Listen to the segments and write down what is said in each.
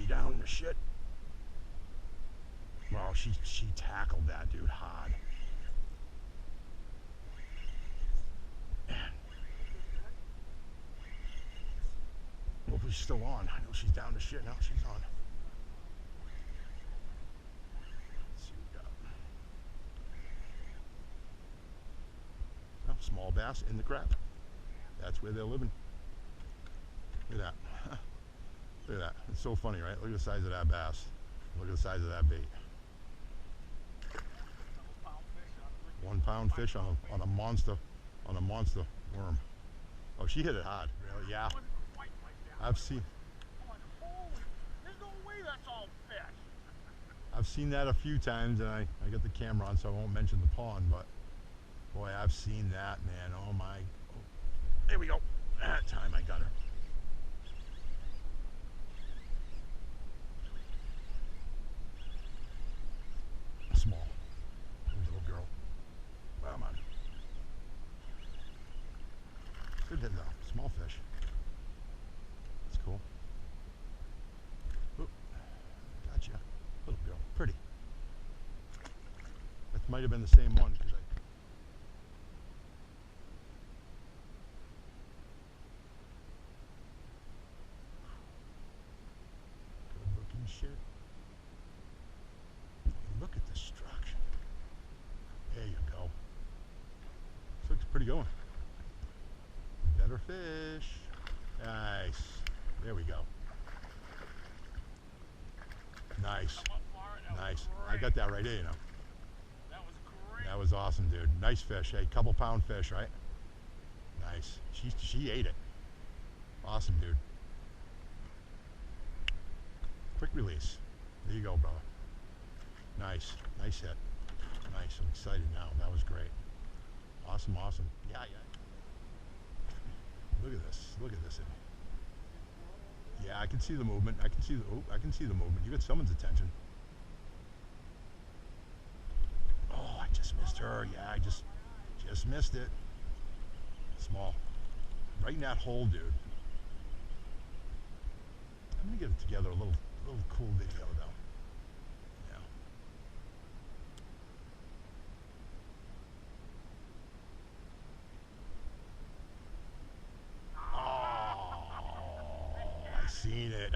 down in the shit. Well, she tackled that dude hard. Hopefully she's still on. I know she's down to shit now. She's on. Let's see what we got. Oh, small bass in the crap. That's where they're living. Look at that. Look at that. It's so funny, right? Look at the size of that bass. Look at the size of that bait. 1 pound fish on a monster worm. Oh, she hit it hard. Really? Yeah. I've seen. There's no way that's all fish. I've seen that a few times, and I got the camera on, so I won't mention the pond. But boy, I've seen that, man. Oh my. Oh, there we go. That time I got her. Small. Little girl. Come on. Good hit though. Small fish. That's cool. Oop. Gotcha. Little girl. Pretty. That might have been the same one because good looking shit. Look at the structure. There you go. This looks pretty good. Better fish. Nice. There we go. Nice. Nice. I got that right there, you know. That was great. That was awesome, dude. Nice fish. Hey, couple pound fish, right? Nice. She ate it. Awesome, dude. Quick release. There you go, brother. Nice. Nice hit. Nice. I'm excited now. That was great. Awesome, awesome. Yeah, yeah. Look at this. Look at this. Yeah, I can see the movement. I can see the movement. You got someone's attention. Oh, I just missed her. Yeah, I just missed it. Small. Right in that hole, dude. I'm gonna get it together a little cool video though.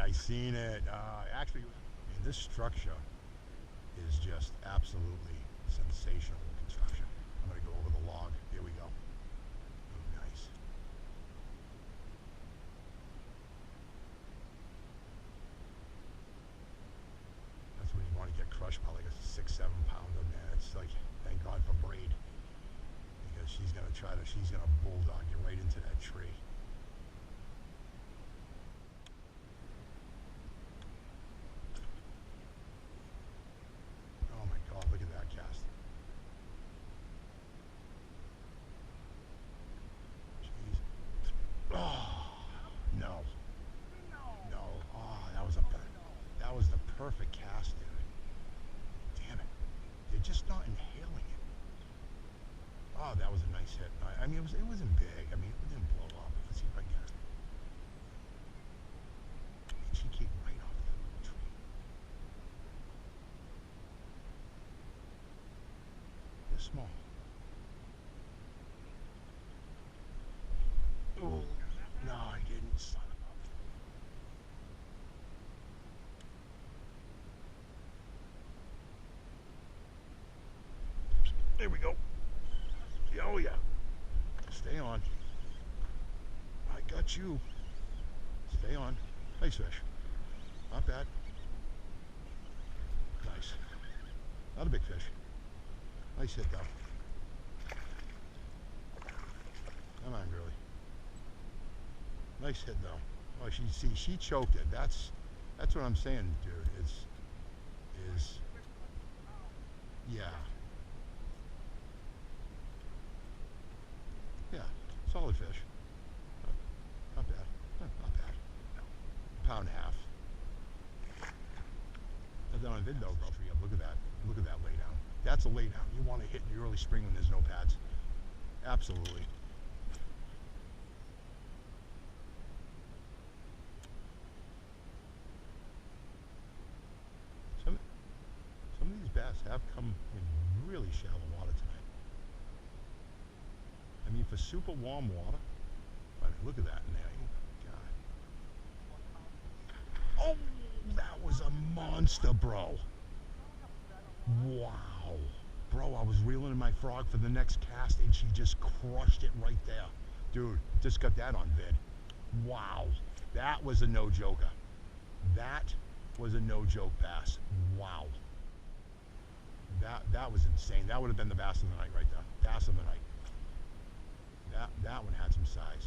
I seen it. Actually, this structure is just absolutely sensational construction. I'm going to go over the log. Here we go. Oh, nice. That's when you want to get crushed by like a 6-7 pounder, man. It's like, thank God for braid. Because she's going to bulldog you right into that tree. Perfect cast, dude. Damn it. They're just not inhaling it. Oh, that was a nice hit. I mean, it wasn't big. I mean, it didn't blow up. Let's see if I can get it. She came right off the tree. They're small. Oh, no, I didn't, son of a... There we go. Oh yeah. Stay on. I got you. Stay on. Nice fish. Not bad. Nice. Not a big fish. Nice hit though. Come on, girlie. Nice hit though. Oh, she choked it. That's what I'm saying, dude. Yeah. Yeah, solid fish. Not bad. Not bad. Pound and a half. I've done a vid though, bro. Look at that. Look at that lay down. That's a lay down. You want to hit in the early spring when there's no pads. Absolutely. really shallow water tonight. I mean, for super warm water, I mean, look at that in there. Oh, my God. Oh, that was a monster, bro. Wow. Bro, I was reeling in my frog for the next cast, and she just crushed it right there. Dude, just got that on vid. Wow. That was a no-joker. That was a no-joke bass. Wow. That was insane. That would have been the bass of the night right there. Bass of the night. That one had some size.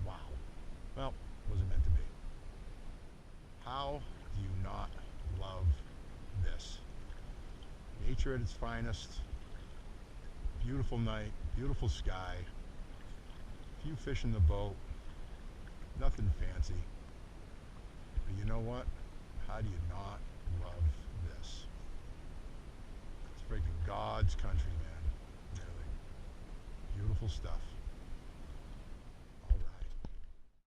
Wow. Well, wasn't meant to be. How do you not love this? Nature at its finest. Beautiful night, beautiful sky. Few fish in the boat. Nothing fancy. But you know what? How do you not love this? It's freaking God's country, man. Really. Beautiful stuff.